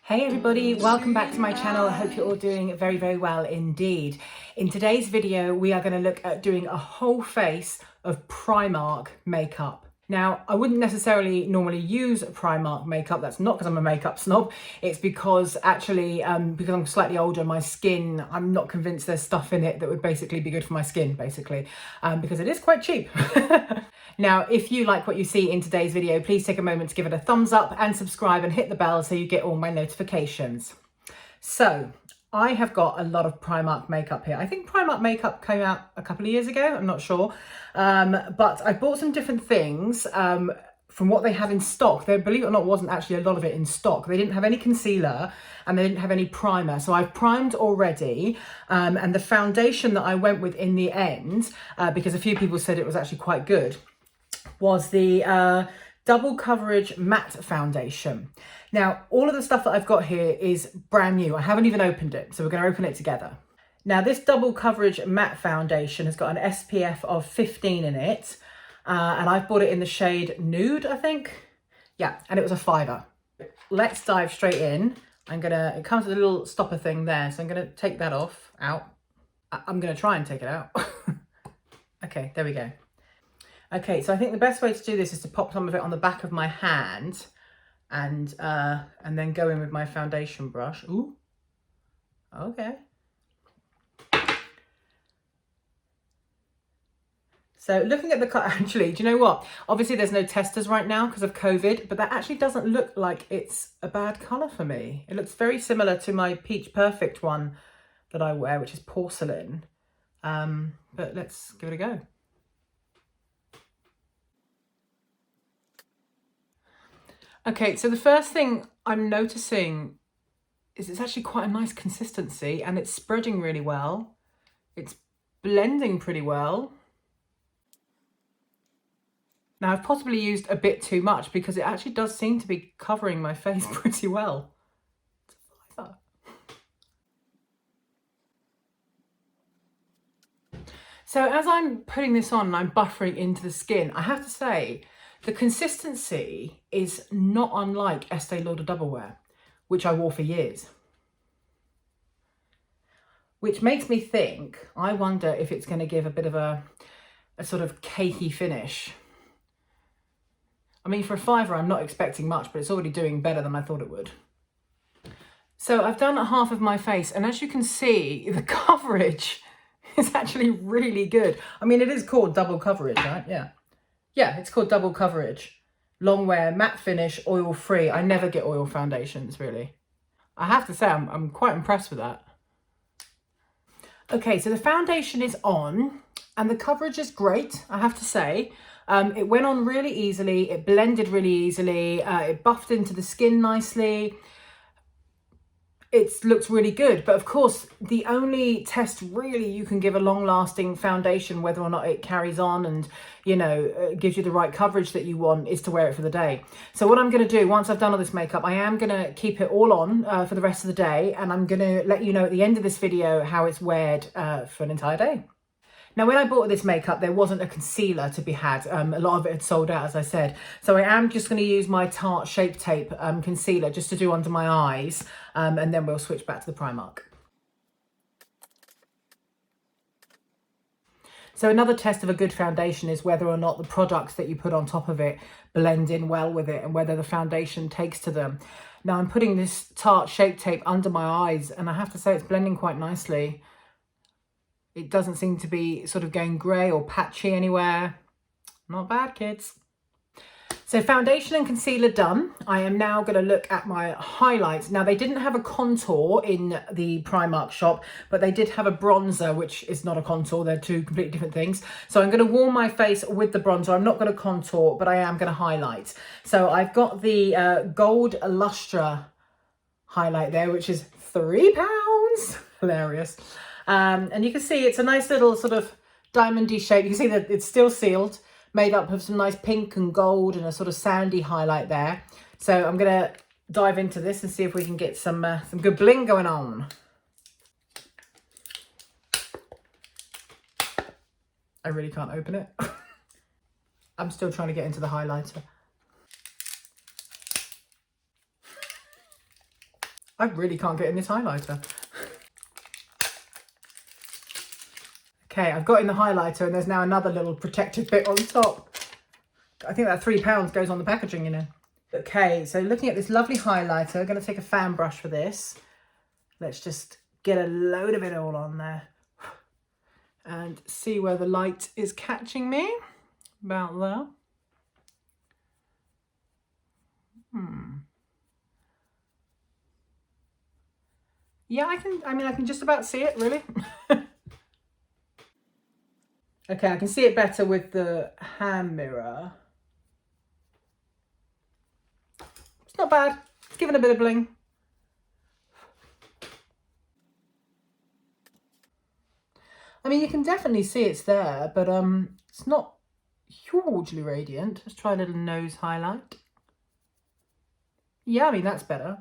Hey everybody, welcome back to my channel. I hope you're all doing very, very well indeed. In today's video, we are going to look at doing a whole face of Primark makeup. Now, I wouldn't necessarily normally use Primark makeup. That's not because I'm a makeup snob. It's because actually, because I'm slightly older, my skin, I'm not convinced there's stuff in it that would basically be good for my skin, basically, because it is quite cheap. Now, if you like what you see in today's video, please take a moment to give it a thumbs up and subscribe and hit the bell so you get all my notifications. So, I have got a lot of Primark makeup here. I think Primark makeup came out a couple of years ago, I'm not sure. But I bought some different things from what they have in stock. There, believe it or not, wasn't actually a lot of it in stock. They didn't have any concealer and they didn't have any primer. So I've primed already. And the foundation that I went with in the end, because a few people said it was actually quite good, was the double coverage matte foundation. Now, all of the stuff that I've got here is brand new. I haven't even opened it, so we're going to open it together. Now, this double coverage matte foundation has got an SPF of 15 in it, and I've bought it in the shade Nude, I think. Yeah, and it was a £5. Let's dive straight in. It comes with a little stopper thing there, so I'm going to take that out. I'm going to try and take it out. Okay, there we go. Okay, so I think the best way to do this is to pop some of it on the back of my hand and then go in with my foundation brush. Ooh, okay. So looking at the cut, actually, do you know what? Obviously there's no testers right now because of COVID, but that actually doesn't look like it's a bad colour for me. It looks very similar to my Peach Perfect one that I wear, which is porcelain. But let's give it a go. Okay, so the first thing I'm noticing is it's actually quite a nice consistency and it's spreading really well. It's blending pretty well. Now, I've possibly used a bit too much because it actually does seem to be covering my face pretty well. So as I'm putting this on and I'm buffering into the skin, I have to say, the consistency is not unlike Estee Lauder Double Wear, which I wore for years. Which makes me think, I wonder if it's going to give a bit of a sort of cakey finish. I mean, for a £5, I'm not expecting much, but it's already doing better than I thought it would. So I've done half of my face, and as you can see, the coverage is actually really good. I mean, it is called double coverage, right? Yeah. Yeah, it's called double coverage. Long wear, matte finish, oil free. I never get oil foundations, really. I have to say, I'm quite impressed with that. Okay, so the foundation is on and the coverage is great, I have to say. It went on really easily. It blended really easily. It buffed into the skin nicely. It looks really good, but of course the only test really you can give a long-lasting foundation, whether or not it carries on and, you know, gives you the right coverage that you want, is to wear it for the day. So what I'm going to do once I've done all this makeup, I am going to keep it all on for the rest of the day, and I'm going to let you know at the end of this video how it's weared for an entire day. Now, when I bought this makeup, there wasn't a concealer to be had. A lot of it had sold out, as I said. So I am just going to use my Tarte Shape Tape concealer just to do under my eyes. And then we'll switch back to the Primark. So another test of a good foundation is whether or not the products that you put on top of it blend in well with it and whether the foundation takes to them. Now, I'm putting this Tarte Shape Tape under my eyes, and I have to say it's blending quite nicely. It doesn't seem to be sort of going grey or patchy anywhere. Not bad, kids. So foundation and concealer done. I am now going to look at my highlights. Now, they didn't have a contour in the Primark shop, but they did have a bronzer, which is not a contour. They're two completely different things. So I'm going to warm my face with the bronzer. I'm not going to contour, but I am going to highlight. So I've got the Gold Lustre highlight there, which is £3. Hilarious. And you can see it's a nice little sort of diamondy shape. You can see that it's still sealed, made up of some nice pink and gold and a sort of sandy highlight there. So I'm going to dive into this and see if we can get some good bling going on. I really can't open it. I'm still trying to get into the highlighter. I really can't get in this highlighter. Okay, I've got in the highlighter and there's now another little protective bit on top. I think that £3 goes on the packaging, you know. Okay, so looking at this lovely highlighter, I'm going to take a fan brush for this. Let's just get a load of it all on there and see where the light is catching me. About there. Yeah, I can just about see it, really. Okay, I can see it better with the hand mirror. It's not bad. It's giving a bit of bling. I mean, you can definitely see it's there, but it's not hugely radiant. Let's try a little nose highlight. Yeah, I mean, that's better.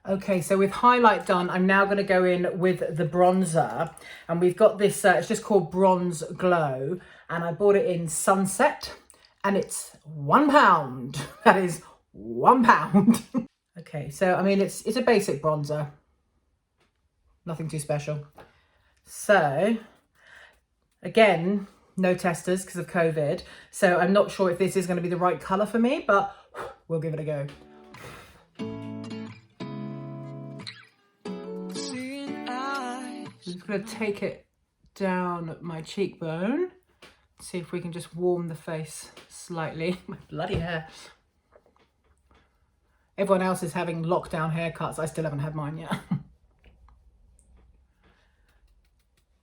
Okay, so with highlight done, I'm now going to go in with the bronzer. And we've got this, it's just called Bronze Glow. And I bought it in Sunset. And it's £1. That is £1. Okay, so, I mean, it's a basic bronzer. Nothing too special. So, again, no testers because of COVID. So I'm not sure if this is going to be the right colour for me, but we'll give it a go. I'm just going to take it down my cheekbone. See if we can just warm the face slightly. My bloody hair. Everyone else is having lockdown haircuts. I still haven't had mine yet.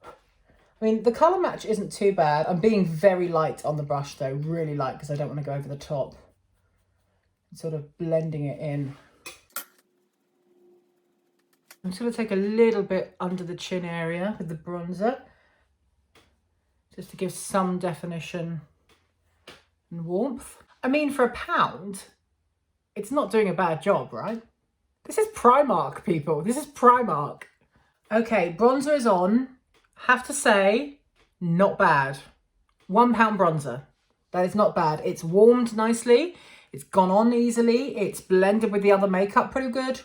I mean, the colour match isn't too bad. I'm being very light on the brush though, really light, because I don't want to go over the top. I'm sort of blending it in. I'm just going to take a little bit under the chin area with the bronzer, just to give some definition and warmth. I mean, for £1, it's not doing a bad job, right? This is Primark, people. This is Primark. Okay, bronzer is on. Have to say, not bad. £1 bronzer. That is not bad. It's warmed nicely. It's gone on easily. It's blended with the other makeup pretty good.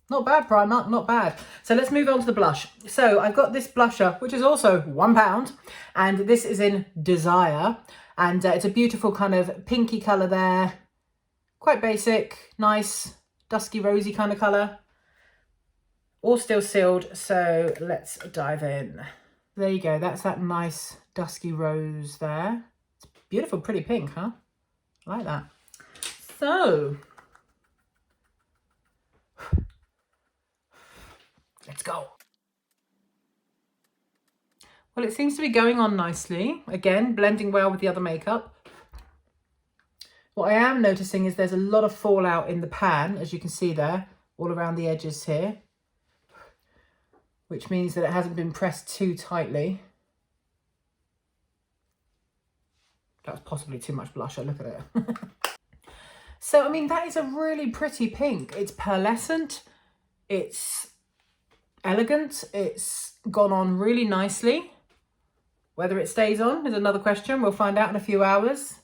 Not bad, Primark, not bad. So let's move on to the blush. So I've got this blusher, which is also £1, and this is in Desire. And it's a beautiful kind of pinky colour there. Quite basic, nice, dusky, rosy kind of colour. All still sealed, so let's dive in. There you go, that's that nice dusky rose there. It's beautiful, pretty pink, huh? I like that. So, let's go. Well, it seems to be going on nicely. Again, blending well with the other makeup. What I am noticing is there's a lot of fallout in the pan, as you can see there, all around the edges here, which means that it hasn't been pressed too tightly. That's possibly too much blusher, look at it. So, I mean, that is a really pretty pink. It's pearlescent, it's elegant, it's gone on really nicely. Whether it stays on is another question. We'll find out in a few hours.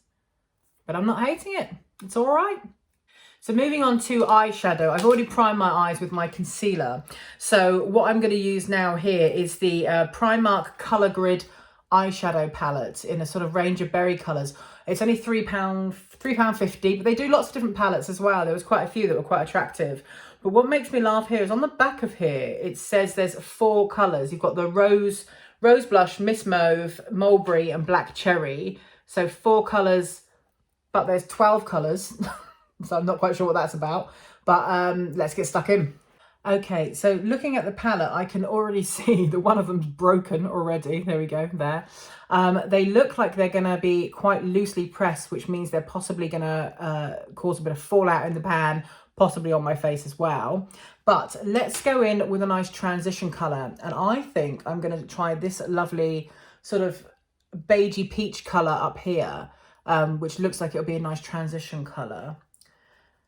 But I'm not hating it. It's all right. So moving on to eyeshadow. I've already primed my eyes with my concealer. So what I'm going to use now here is the Primark Colour Grid eyeshadow palette in a sort of range of berry colours. It's only £3.50, but they do lots of different palettes as well. There was quite a few that were quite attractive. But what makes me laugh here is on the back of here, it says there's 4 colours. You've got the Rose Blush, Miss Mauve, Mulberry and Black Cherry. So 4 colours, but there's 12 colours. So I'm not quite sure what that's about, but let's get stuck in. Okay, so looking at the palette, I can already see that one of them's broken already. There we go, there. They look like they're going to be quite loosely pressed, which means they're possibly going to cause a bit of fallout in the pan, possibly on my face as well. But let's go in with a nice transition colour. And I think I'm going to try this lovely sort of beigey peach colour up here, which looks like it'll be a nice transition colour.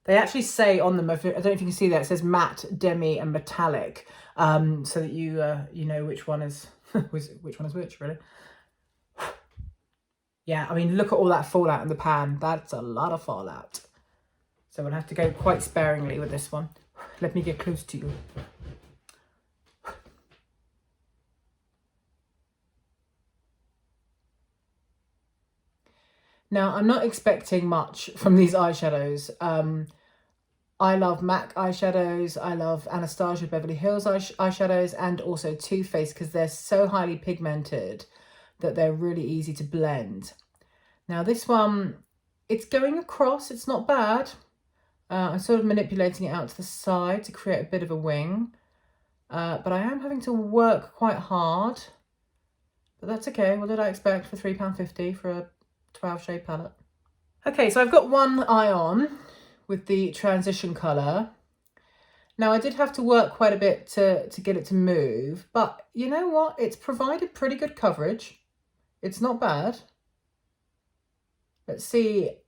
They actually say on them, I don't know if you can see that, it says matte, demi and metallic, so that you know which one is which one is which, really. Yeah, I mean, look at all that fallout in the pan. That's a lot of fallout. So we'll have to go quite sparingly with this one. Let me get close to you. Now, I'm not expecting much from these eyeshadows. I love MAC eyeshadows. I love Anastasia Beverly Hills eyeshadows, and also Too Faced, because they're so highly pigmented that they're really easy to blend. Now this one, it's going across, it's not bad. I'm sort of manipulating it out to the side to create a bit of a wing. But I am having to work quite hard. But that's okay. What did I expect for £3.50 for a 12 shade palette? Okay, so I've got one eye on with the transition colour. Now I did have to work quite a bit to get it to move, but you know what? It's provided pretty good coverage. It's not bad. Let's see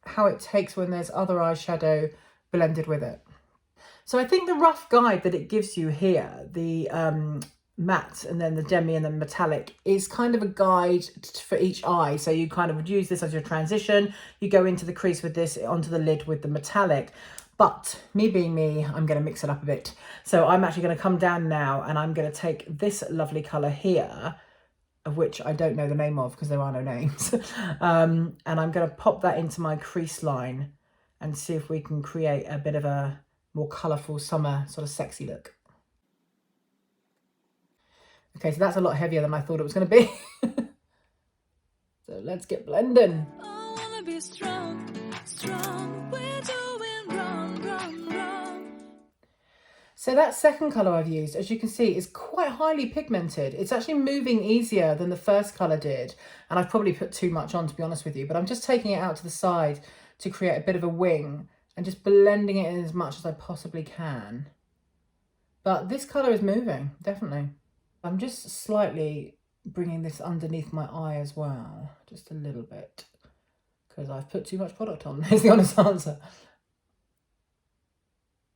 how it takes when there's other eyeshadow blended with it. So I think the rough guide that it gives you here, the matte and then the demi and then metallic, is kind of a guide for each eye. So you kind of would use this as your transition. You go into the crease with this, onto the lid with the metallic. But me being me, I'm going to mix it up a bit. So I'm actually going to come down now and I'm going to take this lovely colour here, of which I don't know the name of because there are no names. And I'm going to pop that into my crease line and see if we can create a bit of a more colourful summer sort of sexy look. Okay, so that's a lot heavier than I thought it was going to be. So let's get blending. I wanna be strong, strong. We're doing wrong, wrong, wrong. So that second colour I've used, as you can see, is quite highly pigmented. It's actually moving easier than the first colour did. And I've probably put too much on, to be honest with you. But I'm just taking it out to the side to create a bit of a wing and just blending it in as much as I possibly can. But this colour is moving, definitely. I'm just slightly bringing this underneath my eye as well, just a little bit, because I've put too much product on, is the honest answer.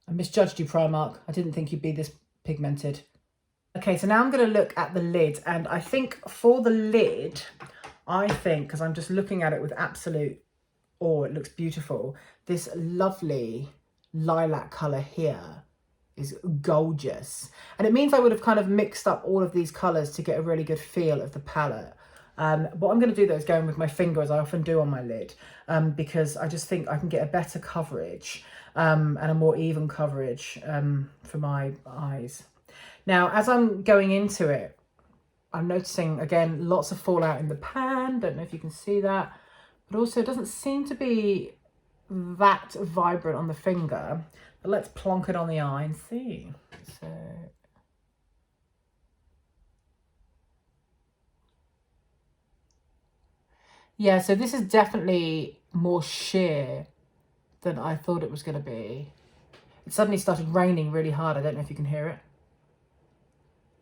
I misjudged you, Primark. I didn't think you'd be this pigmented. Okay, so now I'm going to look at the lid, and I think for the lid, because I'm just looking at it with absolute awe, it looks beautiful. This lovely lilac colour here is gorgeous, and it means I would have kind of mixed up all of these colours to get a really good feel of the palette. What I'm going to do though is go in with my finger, as I often do on my lid, because I just think I can get a better coverage and a more even coverage for my eyes. Now, as I'm going into it, I'm noticing again lots of fallout in the pan. Don't know if you can see that, but also it doesn't seem to be that vibrant on the finger. But let's plonk it on the eye and see. So yeah, so this is definitely more sheer than I thought it was going to be. It suddenly started raining really hard. I don't know if you can hear it.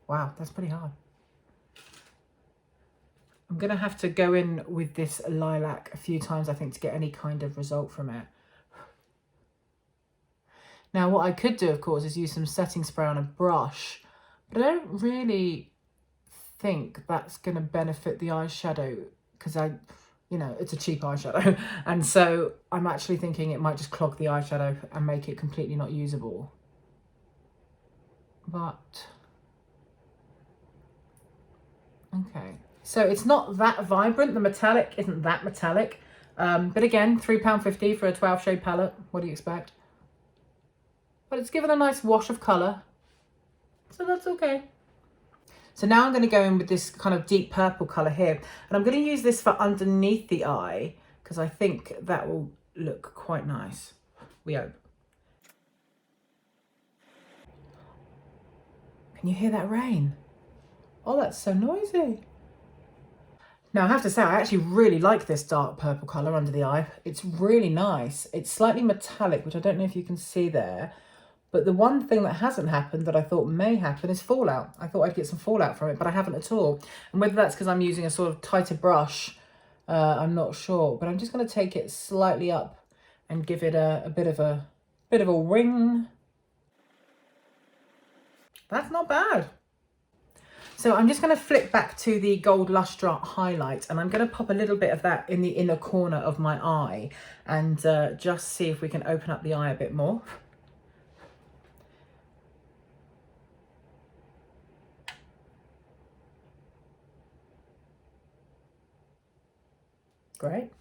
Wow, that's pretty hard. I'm going to have to go in with this lilac a few times, I think, to get any kind of result from it. Now, what I could do, of course, is use some setting spray on a brush, but I don't really think that's going to benefit the eyeshadow because it's a cheap eyeshadow. And so I'm actually thinking it might just clog the eyeshadow and make it completely not usable. But, okay. So it's not that vibrant. The metallic isn't that metallic. But again, £3.50 for a 12 shade palette. What do you expect? But it's given a nice wash of colour, so that's okay. So now I'm going to go in with this kind of deep purple colour here, and I'm going to use this for underneath the eye because I think that will look quite nice. We hope. Can you hear that rain? Oh, that's so noisy. Now I have to say, I actually really like this dark purple colour under the eye. It's really nice. It's slightly metallic, which I don't know if you can see there. But the one thing that hasn't happened that I thought may happen is fallout. I thought I'd get some fallout from it, but I haven't at all. And whether that's because I'm using a sort of tighter brush, I'm not sure. But I'm just going to take it slightly up and give it a bit of a wing. That's not bad. So I'm just going to flip back to the Gold Lustre highlight, and I'm going to pop a little bit of that in the inner corner of my eye and just see if we can open up the eye a bit more. Great.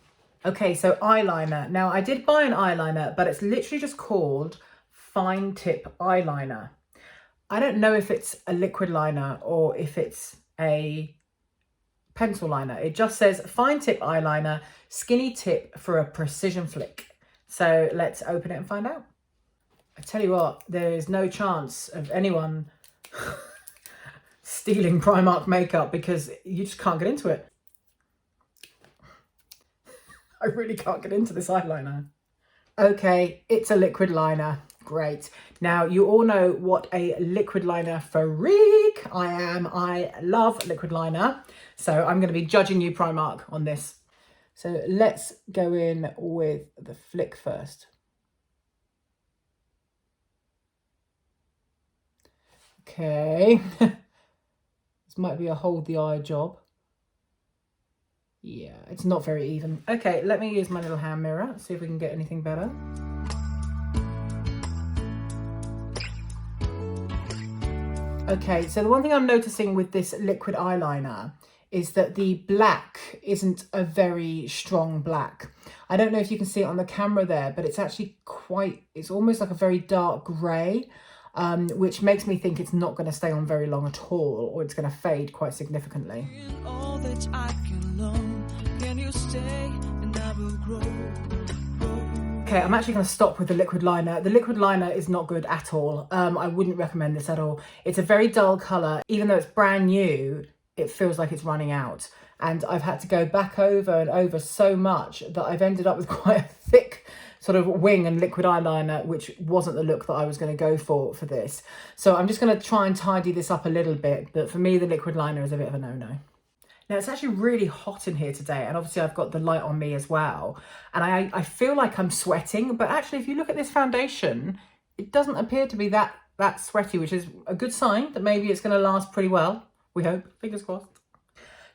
Okay, so eyeliner. Now I did buy an eyeliner, but it's literally just called Fine Tip Eyeliner. I don't know if it's a liquid liner or if it's a pencil liner. It just says Fine Tip Eyeliner, Skinny Tip for a Precision Flick. So let's open it and find out. I tell you what, there is no chance of anyone stealing Primark makeup because you just can't get into it. I really can't get into this eyeliner. Okay, it's a liquid liner. Great. Now, you all know what a liquid liner freak I am. I love liquid liner. So I'm going to be judging you, Primark, on this. So let's go in with the flick first. Okay. This might be a hold the eye job. Yeah, it's not very even. Okay, let me use my little hand mirror, see if we can get anything better. Okay, so the one thing I'm noticing with this liquid eyeliner is that the black isn't a very strong black. I don't know if you can see it on the camera there, but it's actually it's almost like a very dark grey, which makes me think it's not going to stay on very long at all, or it's going to fade quite significantly. Okay, I'm actually going to stop with the liquid liner. The liquid liner is not good at all. I wouldn't recommend this at all. It's a very dull colour. Even though it's brand new, it feels like it's running out. And I've had to go back over and over so much that I've ended up with quite a thick sort of wing and liquid eyeliner, which wasn't the look that I was going to go for this. So I'm just going to try and tidy this up a little bit. But for me, the liquid liner is a bit of a no-no. Now, it's actually really hot in here today, and obviously I've got the light on me as well. And I feel like I'm sweating, but actually if you look at this foundation, it doesn't appear to be that sweaty, which is a good sign that maybe it's going to last pretty well. We hope, fingers crossed.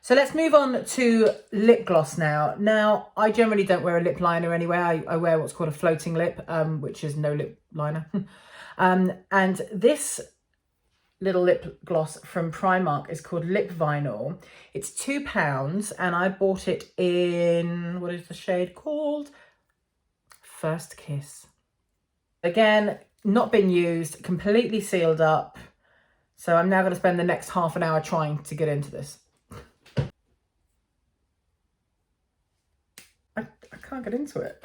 So let's move on to lip gloss now. Now, I generally don't wear a lip liner anyway. I wear what's called a floating lip, which is no lip liner. And this little lip gloss from Primark is called Lip Vinyl. It's £2 and I bought it in, what is the shade called? First Kiss. Again, not been used, completely sealed up. So I'm now going to spend the next half an hour trying to get into this. I can't get into it.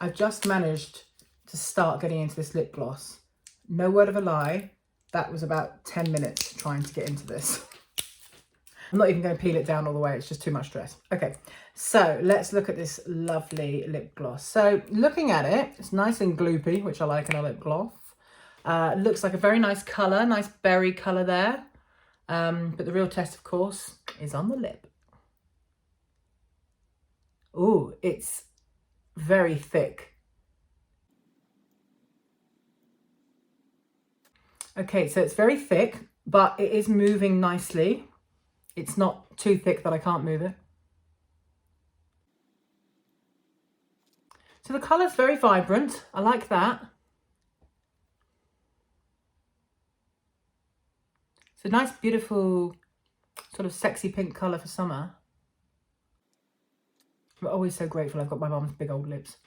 I've just managed to start getting into this lip gloss. No word of a lie, that was about 10 minutes trying to get into this. I'm not even going to peel it down all the way, it's just too much stress. Okay, so let's look at this lovely lip gloss. So looking at it, it's nice and gloopy, which I like in a lip gloss. Looks like a very nice colour, nice berry colour there. But the real test, of course, is on the lip. Ooh, it's very thick. Okay, so it's very thick, but it is moving nicely. It's not too thick that I can't move it. So the colour's very vibrant. I like that. It's a nice, beautiful, sort of sexy pink colour for summer. I'm always so grateful I've got my mum's big old lips.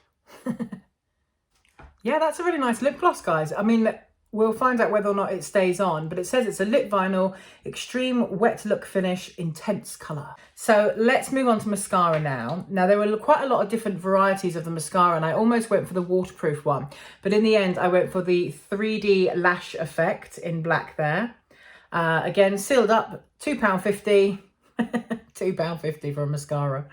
Yeah, that's a really nice lip gloss, guys. I mean, we'll find out whether or not it stays on, but it says it's a lip vinyl, extreme wet look finish, intense colour. So let's move on to mascara now. Now, there were quite a lot of different varieties of the mascara, and I almost went for the waterproof one. But in the end, I went for the 3D Lash Effect in black there. Again, sealed up, £2.50. £2.50 for a mascara.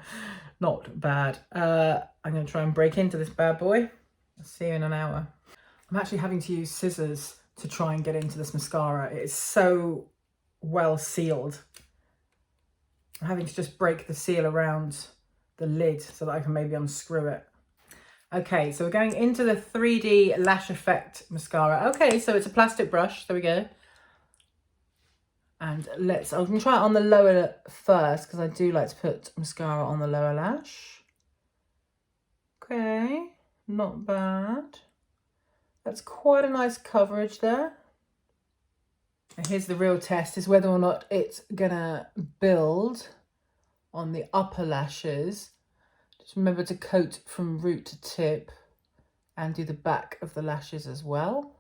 Not bad. I'm going to try and break into this bad boy. I'll see you in an hour. I'm actually having to use scissors to try and get into this mascara. It is so well sealed. I'm having to just break the seal around the lid so that I can maybe unscrew it. Okay, so we're going into the 3D Lash Effect mascara. Okay, so it's a plastic brush. There we go. And I'm going to try it on the lower first because I do like to put mascara on the lower lash. Okay, not bad. That's quite a nice coverage there. And here's the real test, is whether or not it's gonna build on the upper lashes. Just remember to coat from root to tip and do the back of the lashes as well.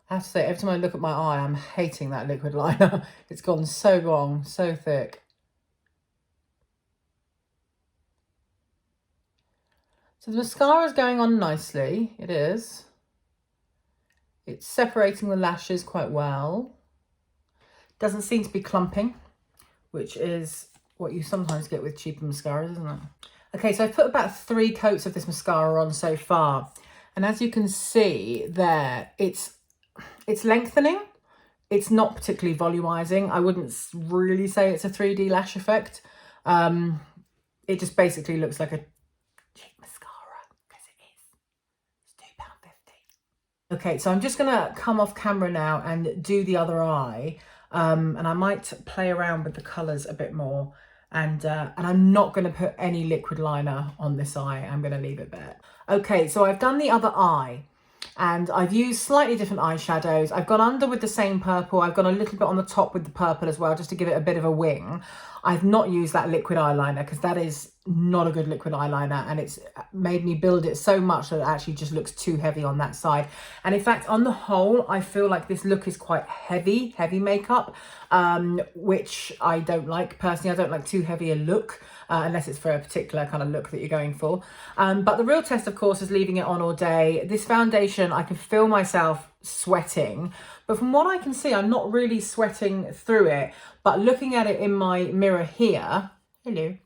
I have to say, every time I look at my eye, I'm hating that liquid liner. It's gone so wrong, so thick. So the mascara is going on nicely, it is. It's separating the lashes quite well. Doesn't seem to be clumping, which is what you sometimes get with cheaper mascaras, isn't it? Okay, so I've put about 3 coats of this mascara on so far. And as you can see there, it's lengthening. It's not particularly volumizing. I wouldn't really say it's a 3D lash effect. It just basically looks like a cheap mascara, because it is. It's £2.50. Okay, so I'm just gonna come off camera now and do the other eye. And I might play around with the colours a bit more. And I'm not going to put any liquid liner on this eye. I'm going to leave it bare. Okay, so I've done the other eye. And I've used slightly different eyeshadows. I've gone under with the same purple. I've gone a little bit on the top with the purple as well, just to give it a bit of a wing. I've not used that liquid eyeliner because that is not a good liquid eyeliner, and it's made me build it so much that it actually just looks too heavy on that side. And in fact, on the whole, I feel like this look is quite heavy makeup, which I don't like. Personally, I don't like too heavy a look. Unless it's for a particular kind of look that you're going for. But the real test, of course, is leaving it on all day. This foundation, I can feel myself sweating, but from what I can see, I'm not really sweating through it. But looking at it in my mirror here, hello,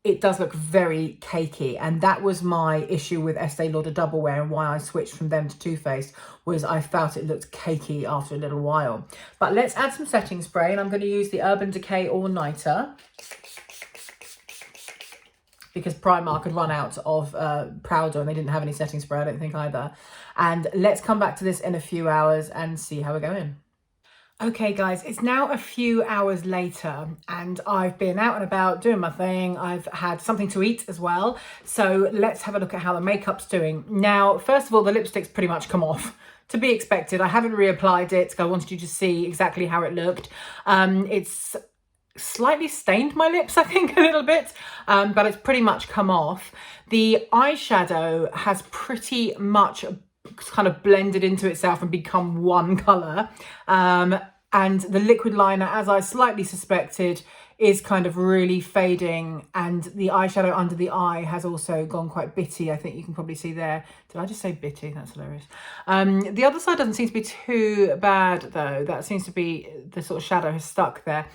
it does look very cakey, and that was my issue with Estee Lauder Double Wear, and why I switched from them to Too Faced, was I felt it looked cakey after a little while. But let's add some setting spray, and I'm going to use the Urban Decay All Nighter, because Primark had run out of powder and they didn't have any setting spray, I don't think either. And let's come back to this in a few hours and see how we're going. Okay guys, it's now a few hours later and I've been out and about doing my thing. I've had something to eat as well. So let's have a look at how the makeup's doing. Now, first of all, the lipstick's pretty much come off. To be expected. I haven't reapplied it because I wanted you to see exactly how it looked. It's slightly stained my lips, I think, a little bit, but it's pretty much come off. The eyeshadow has pretty much kind of blended into itself and become one colour, and the liquid liner, as I slightly suspected, is kind of really fading, and the eyeshadow under the eye has also gone quite bitty. I think you can probably see there. Did I just say bitty? That's hilarious. The other side doesn't seem to be too bad though. That seems to be the sort of shadow has stuck there.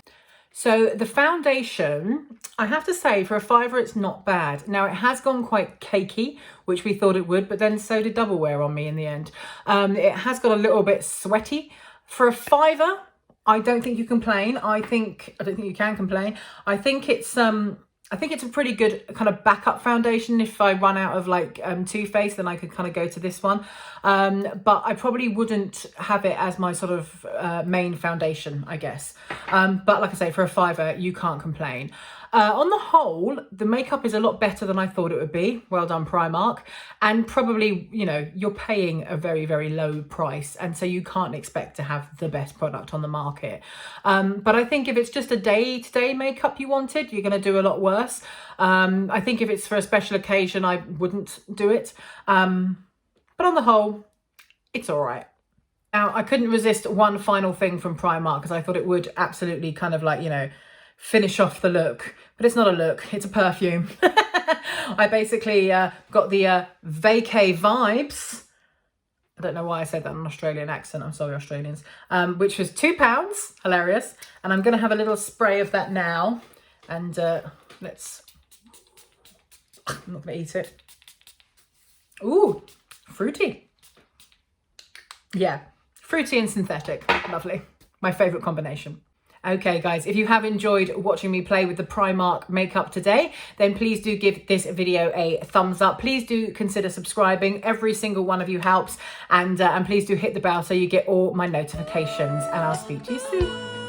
So the foundation, I have to say, for a £5, it's not bad. Now, it has gone quite cakey, which we thought it would, but then so did Double Wear on me in the end. It has got a little bit sweaty. For a £5, I don't think you complain. I don't think you can complain. I think it's a pretty good kind of backup foundation. If I run out of like Too Faced, then I could kind of go to this one. But I probably wouldn't have it as my sort of main foundation, I guess. But like I say, for a £5, you can't complain. On the whole, the makeup is a lot better than I thought it would be. Well done, Primark. And probably, you know, you're paying a very, very low price. And so you can't expect to have the best product on the market. But I think if it's just a day-to-day makeup you wanted, you're going to do a lot worse. I think if it's for a special occasion, I wouldn't do it. But on the whole, it's all right. Now, I couldn't resist one final thing from Primark because I thought it would absolutely kind of like, you know, finish off the look, but it's not a look, it's a perfume. I basically got the Vacay Vibes. I don't know why I said that in an Australian accent, I'm sorry Australians, which was £2, hilarious. And I'm gonna have a little spray of that now. And let's, I'm not gonna eat it. Ooh, fruity. Yeah, fruity and synthetic, lovely. My favorite combination. Okay guys, if you have enjoyed watching me play with the Primark makeup today, then please do give this video a thumbs up. Please do consider subscribing. Every single one of you helps. And please do hit the bell so you get all my notifications, and I'll speak to you soon.